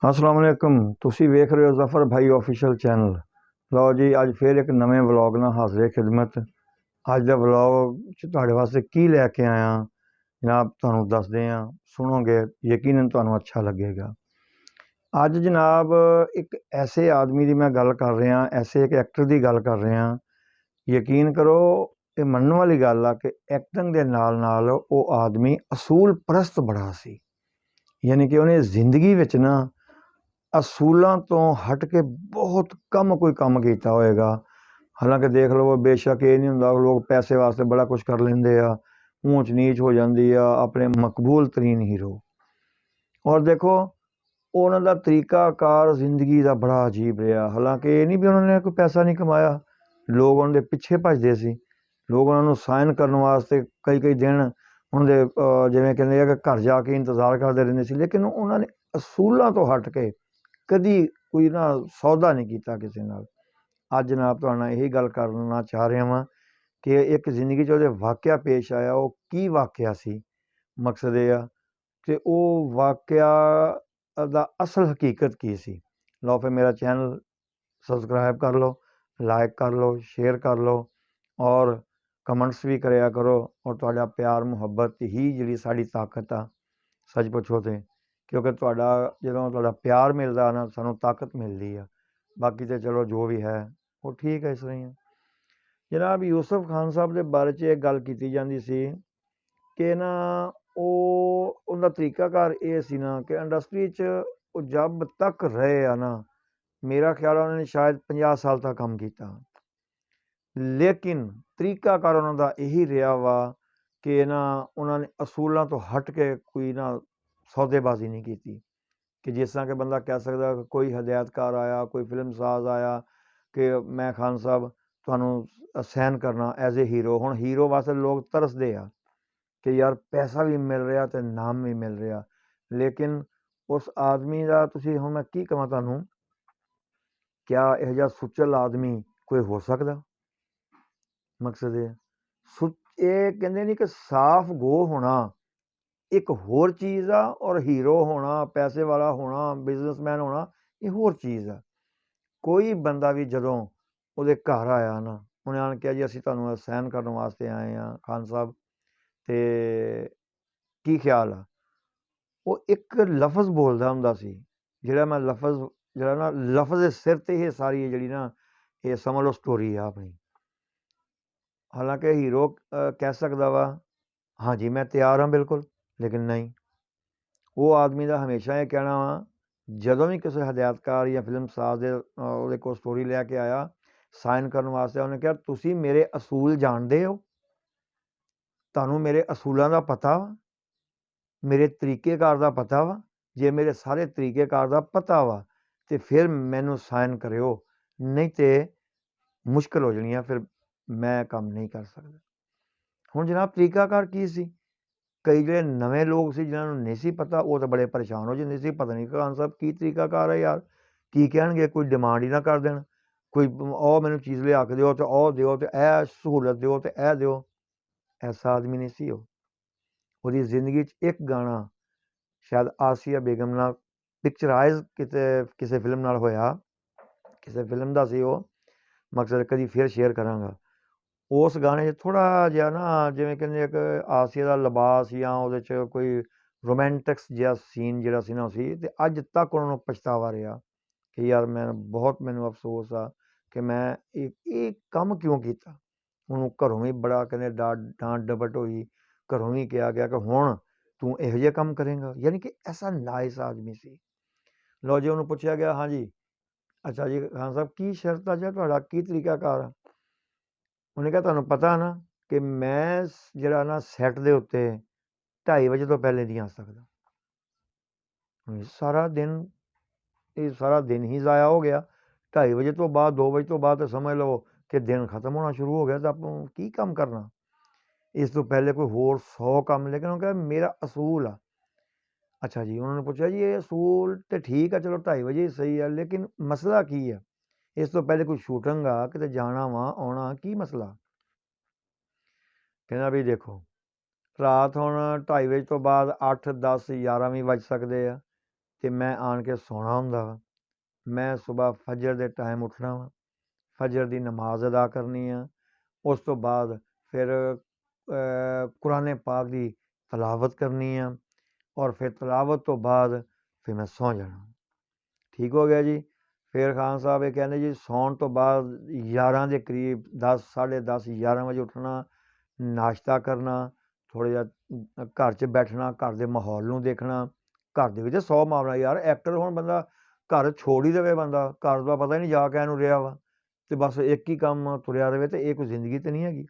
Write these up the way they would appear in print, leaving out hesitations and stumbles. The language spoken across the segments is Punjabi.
अस्सलाम वालेकुम। तुसी वेख रहे हो जफर भाई ऑफिशियल चैनल। लो जी, अज फिर एक नवे व्लॉग नाल हाजिर खिदमत। अज का व्लॉग तुहाडे वास्ते की लैके आया जनाब, तुहानूं दसदे आं, सुनोगे यकीनन तुहानूं अच्छा लगेगा। अज जनाब एक ऐसे आदमी की मैं गल कर रहा, ऐसे एक एक्टर की गल कर रहा। यकीन करो, ये मनने वाली गल आ कि एक्टिंग के नाल नाल वो आदमी असूल परस्त बड़ा सी। यानी कि उन्हें जिंदगी विच ना असूलों तो हट के बहुत कम कोई काम किया होएगा। हालांकि देख लो, बेशक ये नहीं होंदा, लोग पैसे वास्ते बड़ा कुछ कर लेंदे आ, ऊंच नीच हो जाती है अपने मकबूल तरीन हीरो। और देखो, उन्हों का तरीकाकार जिंदगी का बड़ा अजीब रहा। हालांकि ये नहीं भी उन्होंने कोई पैसा नहीं कमाया, लोग उन्होंने पिछे भजते सी। लोग उन्होंने साइन करने वास्ते कई कई दिन उन्होंने जिवें कहते हैं कि घर जाके इंतजार करते रहंदे सी, लेकिन उन्होंने असूलों तो हट के कदी कोई ना सौदा नहीं किया किसी नाल। अज जनाब तुहाडे नाल यही गल करना चाह रहा वां कि एक जिंदगी च वाकया पेश आया, वो की वाकया सी। मकसद ये आ कि वो वाकया दा असल हकीकत की सी। लो फिर मेरा चैनल सबसक्राइब कर लो, लाइक कर लो, शेयर कर लो और कमेंट्स भी करया करो। और तुहाडा प्यार मुहब्बत ही जिहड़ी साडी ताकत आ, सच पुछो तो। क्योंकि तुहाडा जदों तुहाडा प्यार मिलदा ना, सानूं ताकत मिलदी आ। बाकी तो चलो जो भी है वो ठीक है, इस तरह ही है। जनाब यूसुफ खान साहब के बारे च एक गल की जाती सी कि ना, उनका तरीकाकार ये सी ना कि इंडस्ट्री च वो जब तक रहे आ ना, मेरा ख्याल है उन्होंने शायद 50 साल तक काम किया, लेकिन तरीकाकार उन्होंने यही रहा वा कि ना उन्होंने असूलों तो हट के कोई ना सौदेबाजी नहीं की। कि जिस तरह के बंदा कह सकता कि कोई हदायतकार आया, कोई फिल्म साज आया कि मैं खान साहब तुहानूं सहन करना एज ए हीरो। हुण हीरो वास्ते लोग तरसदे आ कि यार पैसा भी मिल रहा तो नाम भी मिल रहा, लेकिन उस आदमी का तुसीं हुण मैं की कहां तुहानूं, क्या इहो जिहा सुचल आदमी कोई हो सकदा? मकसद ये ये कहंदे नहीं कि साफ गो होना एक होर चीज़ आ, और हीरो होना, पैसे वाला होना, बिजनेसमैन होना, ये होर चीज़ आ। कोई बंदा भी जदों ਉਹਦੇ घर आया ना, उन्हें आन कहा जी असीं तुहानूं सहन करने वास्ते आए हैं खान साहब, तो की ख्याल आ। वो एक लफज बोलदा हुंदा सी, जिहड़ा मैं लफज जिहड़ा ना लफज दे सिर ते ही सारी जिहड़ी ना ये समझ लो स्टोरी आ अपनी। हालांकि हीरो कह सकदा वा हाँ जी मैं तैयार हाँ बिल्कुल, लेकिन नहीं, वो आदमी का हमेशा ये कहना वा, जदों भी किसी हदायतकार या फिल्म साज दे ਉਹਦੇ ਕੋਲ स्टोरी लैके आया साइन करने वास्ते, उन्हें कहा तुसीं मेरे असूल जानते हो, तुहानूं मेरे असूलों का पता वा, मेरे तरीकेकार का पता वा। जे मेरे सारे तरीकेकार का पता वा तो फिर मैनू साइन करो, नहीं तो मुश्किल हो जानी है, फिर मैं काम नहीं कर सकता। हुण जनाब तरीकाकार की सी, कई जो नवे लोग से जिन्होंने नहीं सी पता, वो तो बड़े परेशान हो जाते सी, पता नहीं खान साहब की तरीकाकार है यार, की कहणगे, कोई डिमांड ही ना कर देण, कोई मैनू चीज़ लिया के दिओ, तो दिओ, तो यह सहूलत दिओ, तो यह दिओ। ऐसा आदमी नहीं सी वो जिंदगी एक गाना शायद आसिया बेगम नाल पिक्चराइज किसी फिल्म नाल होया, किसी फिल्म का सी वो, मकसद कभी फिर शेयर करांगा। उस गाने थोड़ा जिहा ना जिवें कहंदे एक आसिया का लिबास या ਉਹਦੇ 'ਚ कोई रोमांटिक्स जिहा सीन जिहड़ा सी ना सी, ते अज तक उन्होंने पछतावा रहा कि यार मैं बहुत मैनू अफसोस आ कि मैं ये काम क्यों किया। उन्होंने घरों भी बड़ा कहते डांट डपट हुई, घरों भी कहा गया कि हुण तू इहो जिहा काम करेंगा, यानी कि ऐसा नाइस आदमी सी। लो जी उन्होंने पूछा गया हाँ जी अच्छा जी खान साहब की शर्त आ जा तुहाडा की तरीकाकार आ। उन्हें कहा तुहानूं पता ना कि मैं जिहड़ा ना सैट दे उत्ते 2:30 वजे तो पहले नहीं आ सकदा। सारा दिन ये सारा दिन ही ज़ाया हो गया। 2:30 वजे तो बाद 2 वजे तो बाद तो समझ लो कि दिन खत्म होना शुरू हो गया, तो आपां की काम करना। इस तो पहले कोई होर 100 काम, लेकिन उन्होंने कहा मेरा असूल आ। अच्छा जी उन्होंने पूछा जी ये असूल तो ठीक है, चलो 2:30 वजे ही सही है, लेकिन मसला की है, इस तो पहले कोई शूटिंग आ किते जाना वा आउणा, की मसला। कहना भी देखो रात हुण 2:30 वजे तो बाद 8, 10, 11 भी वज सकते हैं, ਤੇ ਮੈਂ ਆਣ ਕੇ ਸੌਣਾ ਹੁੰਦਾ ਵਾ। ਮੈਂ ਸੁਬਹ ਫਜਰ ਦੇ ਟਾਈਮ ਉੱਠਣਾ ਵਾ, ਫਜਰ ਦੀ ਨਮਾਜ਼ ਅਦਾ ਕਰਨੀ ਆ। ਉਸ ਤੋਂ ਬਾਅਦ ਫਿਰ ਕੁਰਾਨ ਪਾਕ ਦੀ ਤਲਾਵਤ ਕਰਨੀ ਆ, ਔਰ ਫਿਰ ਤਲਾਵਤ ਤੋਂ ਬਾਅਦ ਫਿਰ ਮੈਂ ਸੌਂ ਜਾਣਾ। ਠੀਕ ਹੋ ਗਿਆ ਜੀ। ਫਿਰ ਖਾਨ ਸਾਹਿਬ ਇਹ ਕਹਿੰਦੇ ਜੀ ਸੌਣ ਤੋਂ ਬਾਅਦ 11 ਦੇ ਕਰੀਬ 10 10:30 11 ਵਜੇ ਉੱਠਣਾ, ਨਾਸ਼ਤਾ ਕਰਨਾ, ਥੋੜ੍ਹਾ ਜਿਹਾ ਘਰ 'ਚ ਬੈਠਣਾ, ਘਰ ਦੇ ਮਾਹੌਲ ਨੂੰ ਦੇਖਣਾ। ਘਰ ਦੇ ਵਿੱਚ 100 ਮਾਮਲਾ ਯਾਰ, ਐਕਟਰ ਹੁਣ ਬੰਦਾ ਘਰ ਛੋੜ ਹੀ ਦੇਵੇ, ਬੰਦਾ ਘਰ ਦਾ ਪਤਾ ਹੀ ਨਹੀਂ ਜਾ ਕੇ ਇਹਨੂੰ ਰਿਹਾ ਵਾ, ਅਤੇ ਬਸ ਇੱਕ ਹੀ ਕੰਮ ਤੁਰਿਆ ਰਹੇ, ਅਤੇ ਇਹ ਕੋਈ ਜ਼ਿੰਦਗੀ ਤਾਂ ਨਹੀਂ ਹੈਗੀ।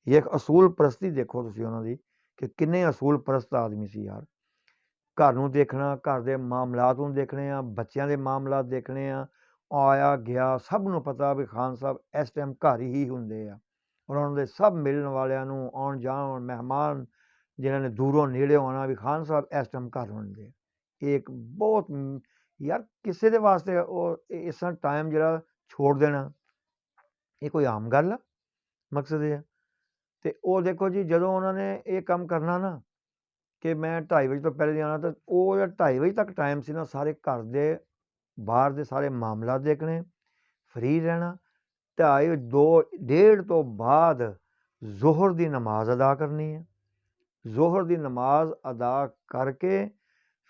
ਇਹ ਇੱਕ ਅਸੂਲ ਪ੍ਰਸਤੀ ਦੇਖੋ ਤੁਸੀਂ ਉਹਨਾਂ ਦੀ, ਕਿ ਕਿੰਨੇ ਅਸੂਲ ਪ੍ਰਸਤ ਆਦਮੀ ਸੀ ਯਾਰ। ਘਰ ਨੂੰ ਦੇਖਣਾ, ਘਰ ਦੇ ਮਾਮਲਾਤ ਨੂੰ ਦੇਖਣੇ ਆ, ਬੱਚਿਆਂ ਦੇ ਮਾਮਲਾਤ ਦੇਖਣੇ ਆ, ਆਇਆ ਗਿਆ ਸਭ ਨੂੰ ਪਤਾ ਵੀ ਖਾਨ ਸਾਹਿਬ ਇਸ ਟਾਈਮ ਘਰ ਹੀ ਹੁੰਦੇ ਆ। ਔਰ ਉਹਨਾਂ ਦੇ ਸਭ ਮਿਲਣ ਵਾਲਿਆਂ ਨੂੰ, ਆਉਣ ਜਾਣ ਮਹਿਮਾਨ ਜਿਨ੍ਹਾਂ ਨੇ ਦੂਰੋਂ ਨੇੜਿਓਂ ਆਉਣਾ, ਵੀ ਖਾਨ ਸਾਹਿਬ ਇਸ ਟਾਈਮ ਘਰ ਹੁੰਦੇ ਆ। ਇਹ ਇੱਕ ਬਹੁਤ ਯਾਰ ਕਿਸੇ ਦੇ ਵਾਸਤੇ ਉਹ ਇਸ ਤਰ੍ਹਾਂ ਟਾਈਮ ਜਿਹੜਾ ਛੋੜ ਦੇਣਾ, ਇਹ ਕੋਈ ਆਮ ਗੱਲ ਆ? ਮਕਸਦ ਇਹ ਆ। ਅਤੇ ਉਹ ਦੇਖੋ ਜੀ ਜਦੋਂ ਉਹਨਾਂ ਨੇ ਇਹ ਕੰਮ ਕਰਨਾ ਨਾ, ਕਿ ਮੈਂ 2:30 ਵਜੇ ਤੋਂ ਪਹਿਲੇ ਜਾਣਾ, ਤਾਂ ਉਹ ਜਿਹੜਾ 2:30 ਵਜੇ ਤੱਕ ਟਾਈਮ ਸੀ ਨਾ, ਸਾਰੇ ਘਰ ਦੇ ਬਾਹਰ ਦੇ ਸਾਰੇ ਮਾਮਲਾਤ ਦੇਖਣੇ, ਫਰੀ ਰਹਿਣਾ। 2:30 1:30 ਤੋਂ ਬਾਅਦ ਜ਼ੋਹਰ ਦੀ ਨਮਾਜ਼ ਅਦਾ ਕਰਨੀ ਹੈ। ਜ਼ੋਹਰ ਦੀ ਨਮਾਜ਼ ਅਦਾ ਕਰਕੇ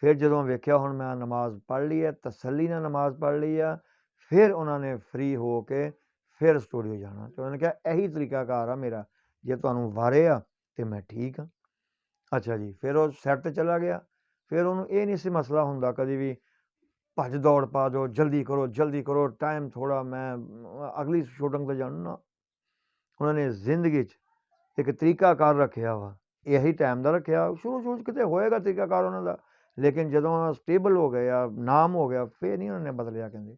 ਫਿਰ ਜਦੋਂ ਵੇਖਿਆ ਹੁਣ ਮੈਂ ਨਮਾਜ਼ ਪੜ੍ਹ ਲਈ ਹੈ, ਤਸੱਲੀ ਨਾਲ ਨਮਾਜ਼ ਪੜ੍ਹ ਲਈ ਆ, ਫਿਰ ਉਹਨਾਂ ਨੇ ਫਰੀ ਹੋ ਕੇ ਫਿਰ ਸਟੂਡੀਓ ਜਾਣਾ। ਅਤੇ ਉਹਨਾਂ ਨੇ ਕਿਹਾ ਇਹੀ ਤਰੀਕਾਕਾਰ ਆ ਮੇਰਾ, ਜੇ ਤੁਹਾਨੂੰ ਵਾਰੇ ਆ ਤਾਂ ਮੈਂ ਠੀਕ ਹਾਂ। ਅੱਛਾ ਜੀ, ਫਿਰ ਉਹ ਸੈੱਟ 'ਤੇ ਚਲਾ ਗਿਆ। ਫਿਰ ਉਹਨੂੰ ਇਹ ਨਹੀਂ ਸੀ ਮਸਲਾ ਹੁੰਦਾ ਕਦੀ ਵੀ ਭੱਜ ਦੌੜ ਪਾ ਦਿਓ, ਜਲਦੀ ਕਰੋ ਟਾਈਮ ਥੋੜ੍ਹਾ, ਮੈਂ ਅਗਲੀ ਸ਼ੂਟਿੰਗ 'ਤੇ ਜਾਣਾ ਨਾ। ਉਹਨਾਂ ਨੇ ਜ਼ਿੰਦਗੀ 'ਚ ਇੱਕ ਤਰੀਕਾਕਾਰ ਰੱਖਿਆ ਵਾ, ਇਹੀ ਟਾਈਮ ਦਾ ਰੱਖਿਆ। ਸ਼ੁਰੂ 'ਚ ਕਿਤੇ ਹੋਏਗਾ ਤਰੀਕਾਕਾਰ ਉਹਨਾਂ ਦਾ, ਲੇਕਿਨ ਜਦੋਂ ਸਟੇਬਲ ਹੋ ਗਏ ਆ, ਨਾਮ ਹੋ ਗਿਆ, ਫਿਰ ਨਹੀਂ ਉਹਨਾਂ ਨੇ ਬਦਲਿਆ। ਕਹਿੰਦੇ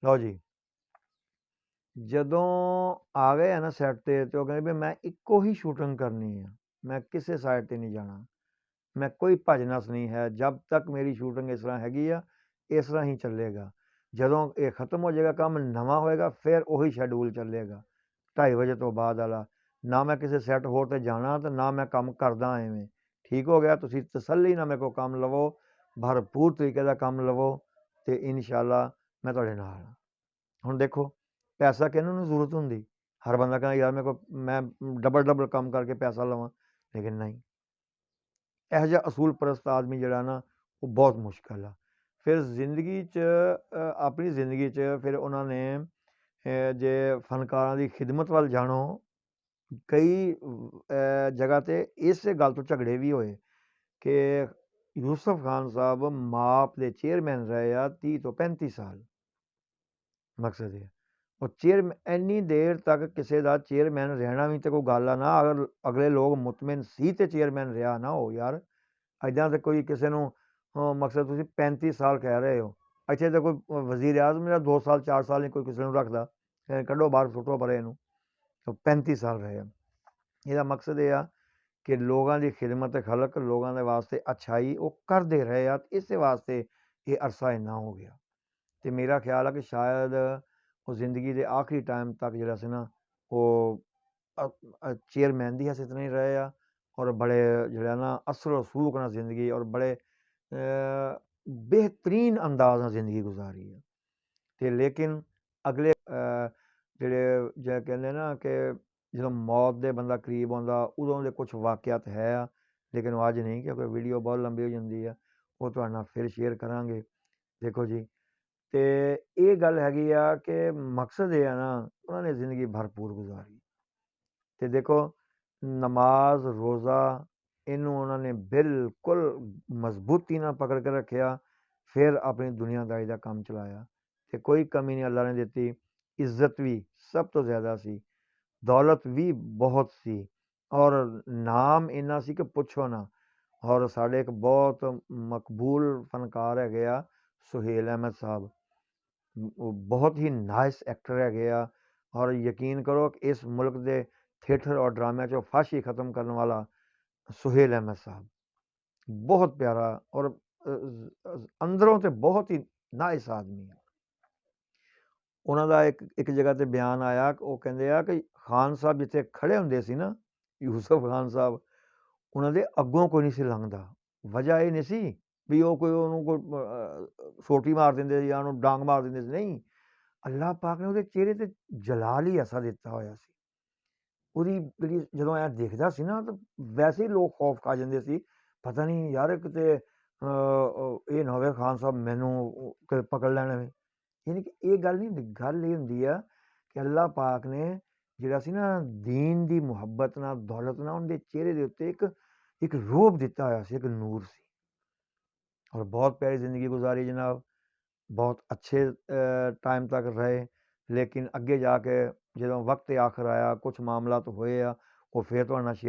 ਲਓ ਜੀ, ਜਦੋਂ ਆ ਗਏ ਆ ਨਾ ਸੈੱਟ 'ਤੇ, ਅਤੇ ਉਹ ਕਹਿੰਦੇ ਵੀ ਮੈਂ ਇੱਕੋ ਹੀ ਸ਼ੂਟਿੰਗ ਕਰਨੀ ਆ, ਮੈਂ ਕਿਸੇ ਸਾਈਡ 'ਤੇ ਨਹੀਂ ਜਾਣਾ, ਮੈਂ ਕੋਈ ਭੱਜ ਨੱਸ ਨਹੀਂ ਹੈ, ਜਦ ਤੱਕ ਮੇਰੀ ਸ਼ੂਟਿੰਗ ਇਸ ਤਰ੍ਹਾਂ ਹੈਗੀ ਆ, ਇਸ ਤਰ੍ਹਾਂ ਹੀ ਚੱਲੇਗਾ। ਜਦੋਂ ਇਹ ਖ਼ਤਮ ਹੋ ਜਾਏਗਾ, ਕੰਮ ਨਵਾਂ ਹੋਏਗਾ, ਫਿਰ ਉਹੀ ਸ਼ੈਡਿਊਲ ਚੱਲੇਗਾ 2:30 ਵਜੇ ਤੋਂ ਬਾਅਦ ਵਾਲਾ। ਨਾ ਮੈਂ ਕਿਸੇ ਸੈੱਟ ਹੋਰ 'ਤੇ ਜਾਣਾ, ਅਤੇ ਨਾ ਮੈਂ ਕੰਮ ਕਰਦਾ ਐਵੇਂ। ਠੀਕ ਹੋ ਗਿਆ। ਤੁਸੀਂ ਤਸੱਲੀ ਨਾਲ ਮੇਰੇ ਕੋਲ ਕੰਮ ਲਵੋ, ਭਰਪੂਰ ਤਰੀਕੇ ਦਾ ਕੰਮ ਲਵੋ, ਅਤੇ ਇਨਸ਼ਾਅੱਲਾ ਮੈਂ ਤੁਹਾਡੇ ਨਾਲ ਹਾਂ। ਹੁਣ ਦੇਖੋ ਪੈਸਾ ਕਿਹਨੂੰ ਨੂੰ ਜ਼ਰੂਰਤ ਹੁੰਦੀ, ਹਰ ਬੰਦਾ ਕਹਿੰਦਾ ਯਾਰ ਮੇਰੇ ਕੋਲ ਮੈਂ ਡਬਲ ਕੰਮ ਕਰਕੇ ਪੈਸਾ ਲਵਾਂ, ਲੇਕਿਨ ਨਹੀਂ, ਇਹੋ ਜਿਹਾ ਅਸੂਲ ਪ੍ਰਸਤ ਆਦਮੀ ਜਿਹੜਾ ਨਾ, ਉਹ ਬਹੁਤ ਮੁਸ਼ਕਿਲ ਆ। ਫਿਰ ਜ਼ਿੰਦਗੀ 'ਚ ਆਪਣੀ ਜ਼ਿੰਦਗੀ 'ਚ ਫਿਰ ਉਹਨਾਂ ਨੇ ਜੇ ਫਨਕਾਰਾਂ ਦੀ ਖਿਦਮਤ ਵੱਲ ਜਾਣੋ, ਕਈ ਜਗ੍ਹਾ 'ਤੇ ਇਸੇ ਗੱਲ ਤੋਂ ਝਗੜੇ ਵੀ ਹੋਏ ਕਿ ਯੂਸਫ ਖਾਨ ਸਾਹਿਬ ਮਾਪ ਦੇ ਚੇਅਰਮੈਨ ਰਹੇ ਆ 30 ਤੋਂ 35 ਸਾਲ। ਮਕਸਦ ਇਹ ਉਹ ਇੰਨੀ ਦੇਰ ਤੱਕ ਕਿਸੇ ਦਾ ਚੇਅਰਮੈਨ ਰਹਿਣਾ ਵੀ ਤਾਂ ਕੋਈ ਗੱਲ ਆ ਨਾ, ਅਗਰ ਅਗਲੇ ਲੋਕ ਮੁਤਮਿਨ ਸੀ ਤੇ ਚੇਅਰਮੈਨ ਰਿਹਾ ਨਾ ਹੋ ਯਾਰ। ਇੱਦਾਂ ਤਾਂ ਕੋਈ ਕਿਸੇ ਨੂੰ ਮਕਸਦ ਤੁਸੀਂ 35 ਸਾਲ ਕਹਿ ਰਹੇ ਹੋ, ਇੱਥੇ ਤਾਂ ਕੋਈ ਵਜ਼ੀਰ ਆਜ਼ਮ ਜਿਹੜਾ 2 ਸਾਲ 4 ਸਾਲ ਨਹੀਂ ਕੋਈ ਕਿਸੇ ਨੂੰ ਰੱਖਦਾ, ਕੱਢੋ ਬਾਹਰ ਸੁੱਟੋ ਪਰੇ ਇਹਨੂੰ। 35 ਸਾਲ ਰਹੇ ਆ। ਇਹਦਾ ਮਕਸਦ ਇਹ ਆ ਕਿ ਲੋਕਾਂ ਦੀ ਖਿਦਮਤ ਖਲਕ, ਲੋਕਾਂ ਦੇ ਵਾਸਤੇ ਅੱਛਾਈ ਉਹ ਕਰਦੇ ਰਹੇ ਆ, ਇਸੇ ਵਾਸਤੇ ਇਹ ਅਰਸਾ ਇੰਨਾ ਹੋ ਗਿਆ। ਅਤੇ ਮੇਰਾ ਖਿਆਲ ਆ ਕਿ ਸ਼ਾਇਦ ਉਹ ਜ਼ਿੰਦਗੀ ਦੇ ਆਖਰੀ ਟਾਈਮ ਤੱਕ ਜਿਹੜਾ ਸੀ ਨਾ, ਉਹ ਚੇਅਰਮੈਨ ਦੀ ਹੈਸੀਅਤ ਨਹੀਂ ਰਹੇ ਆ, ਔਰ ਬੜੇ ਜਿਹੜਾ ਨਾ ਅਸਰ ਰਸੂਖ ਨਾਲ ਜ਼ਿੰਦਗੀ, ਔਰ ਬੜੇ ਬਿਹਤਰੀਨ ਅੰਦਾਜ਼ ਨਾਲ ਜ਼ਿੰਦਗੀ ਗੁਜ਼ਾਰੀ ਆ। ਅਤੇ ਲੇਕਿਨ ਅਗਲੇ ਜਿਹੜੇ ਕਹਿੰਦੇ ਨਾ ਕਿ ਜਦੋਂ ਮੌਤ ਦੇ ਬੰਦਾ ਕਰੀਬ ਆਉਂਦਾ, ਉਦੋਂ ਦੇ ਕੁਛ ਵਾਕਿਆਤ ਹੈ ਆ, ਲੇਕਿਨ ਉਹ ਅੱਜ ਨਹੀਂ, ਕਿਉਂਕਿ ਵੀਡੀਓ ਬਹੁਤ ਲੰਬੀ ਹੋ ਜਾਂਦੀ ਆ, ਉਹ ਤੁਹਾਡੇ ਨਾਲ ਫਿਰ ਸ਼ੇਅਰ ਕਰਾਂਗੇ। ਦੇਖੋ ਜੀ, ਅਤੇ ਇਹ ਗੱਲ ਹੈਗੀ ਆ ਕਿ ਮਕਸਦ ਇਹ ਆ ਨਾ, ਉਹਨਾਂ ਨੇ ਜ਼ਿੰਦਗੀ ਭਰਪੂਰ ਗੁਜ਼ਾਰੀ। ਅਤੇ ਦੇਖੋ ਨਮਾਜ਼ ਰੋਜ਼ਾ ਇਹਨੂੰ ਉਹਨਾਂ ਨੇ ਬਿਲਕੁਲ ਮਜ਼ਬੂਤੀ ਨਾਲ ਪਕੜ ਕੇ ਰੱਖਿਆ, ਫਿਰ ਆਪਣੀ ਦੁਨੀਆਦਾਰੀ ਦਾ ਕੰਮ ਚਲਾਇਆ, ਅਤੇ ਕੋਈ ਕਮੀ ਨਹੀਂ ਅੱਲਾ ਨੇ ਦਿੱਤੀ। ਇੱਜ਼ਤ ਵੀ ਸਭ ਤੋਂ ਜ਼ਿਆਦਾ ਸੀ, ਦੌਲਤ ਵੀ ਬਹੁਤ ਸੀ, ਔਰ ਨਾਮ ਇੰਨਾ ਸੀ ਕਿ ਪੁੱਛੋ ਨਾ। ਔਰ ਸਾਡੇ ਇੱਕ ਬਹੁਤ ਮਕਬੂਲ ਫਨਕਾਰ ਹੈਗੇ ਆ ਸੁਹੇਲ ਅਹਿਮਦ ਸਾਹਿਬ, ਉਹ ਬਹੁਤ ਹੀ ਨਾਈਸ ਐਕਟਰ ਹੈਗੇ ਆ, ਔਰ ਯਕੀਨ ਕਰੋ ਕਿ ਇਸ ਮੁਲਕ ਦੇ ਥੀਏਟਰ ਔਰ ਡਰਾਮਿਆਂ 'ਚੋਂ ਫਾਸ਼ੀ ਖ਼ਤਮ ਕਰਨ ਵਾਲਾ ਸੁਹੇਲ ਅਹਿਮਦ ਸਾਹਿਬ ਬਹੁਤ ਪਿਆਰਾ, ਔਰ ਅੰਦਰੋਂ ਤੇ ਬਹੁਤ ਹੀ ਨਾਈਸ ਆਦਮੀ ਹੈ। ਉਹਨਾਂ ਦਾ ਇੱਕ ਜਗ੍ਹਾ 'ਤੇ ਬਿਆਨ ਆਇਆ, ਉਹ ਕਹਿੰਦੇ ਆ ਕਿ ਖਾਨ ਸਾਹਿਬ ਜਿੱਥੇ ਖੜ੍ਹੇ ਹੁੰਦੇ ਸੀ ਨਾ, ਯੂਸਫ ਖਾਨ ਸਾਹਿਬ, ਉਹਨਾਂ ਦੇ ਅੱਗੋਂ ਕੋਈ ਨਹੀਂ ਸੀ ਲੰਘਦਾ। ਵਜ੍ਹਾ ਇਹ ਨਹੀਂ ਸੀ ਵੀ ਉਹ ਕੋਈ ਉਹਨੂੰ ਕੋਈ ਸੋਟੀ ਮਾਰ ਦਿੰਦੇ ਸੀ ਜਾਂ ਉਹਨੂੰ ਡਾਂਗ ਮਾਰ ਦਿੰਦੇ ਸੀ, ਨਹੀਂ। ਅੱਲਾਹ ਪਾਕ ਨੇ ਉਹਦੇ ਚਿਹਰੇ 'ਤੇ ਜਲਾਲ ਹੀ ਐਸਾ ਦਿੱਤਾ ਹੋਇਆ ਸੀ। ਉਹਦੀ ਜਿਹੜੀ ਜਦੋਂ ਐਂ ਦਿਖਦਾ ਸੀ ਨਾ ਤਾਂ ਵੈਸੇ ਹੀ ਲੋਕ ਖੌਫ ਖਾ ਜਾਂਦੇ ਸੀ, ਪਤਾ ਨਹੀਂ ਯਾਰ ਕਿਤੇ ਇਹ ਨਾ ਹੋਵੇ ਖਾਨ ਸਾਹਿਬ ਮੈਨੂੰ ਕਿਤੇ ਪਕੜ ਲੈਣ ਐਵੇਂ। ਯਾਨੀ ਕਿ ਇਹ ਗੱਲ ਨਹੀਂ ਹੁੰਦੀ, ਗੱਲ ਇਹ ਹੁੰਦੀ ਆ ਕਿ ਅੱਲਾਹ ਪਾਕ ਨੇ ਜਿਹੜਾ ਸੀ ਨਾ ਦੀਨ ਦੀ ਮੁਹੱਬਤ ਨਾਲ, ਦੌਲਤ ਨਾਲ ਉਹਦੇ ਚਿਹਰੇ ਦੇ ਉੱਤੇ ਇੱਕ ਰੋਹਬ ਦਿੱਤਾ ਹੋਇਆ ਸੀ, ਇੱਕ ਨੂਰ ਸੀ। ਔਰ ਬਹੁਤ ਪਿਆਰੀ ਜ਼ਿੰਦਗੀ ਗੁਜ਼ਾਰੀ ਜਨਾਬ, ਬਹੁਤ ਅੱਛੇ ਟਾਈਮ ਤੱਕ ਰਹੇ। ਲੇਕਿਨ ਅੱਗੇ ਜਾ ਕੇ ਜਦੋਂ ਵਕਤ ਆਖਰ ਆਇਆ, ਕੁਛ ਮਾਮਲਾਤ ਹੋਏ ਆ, ਉਹ ਫਿਰ ਤੁਹਾਡੇ ਨਾਲ ਸ਼ੇਅਰ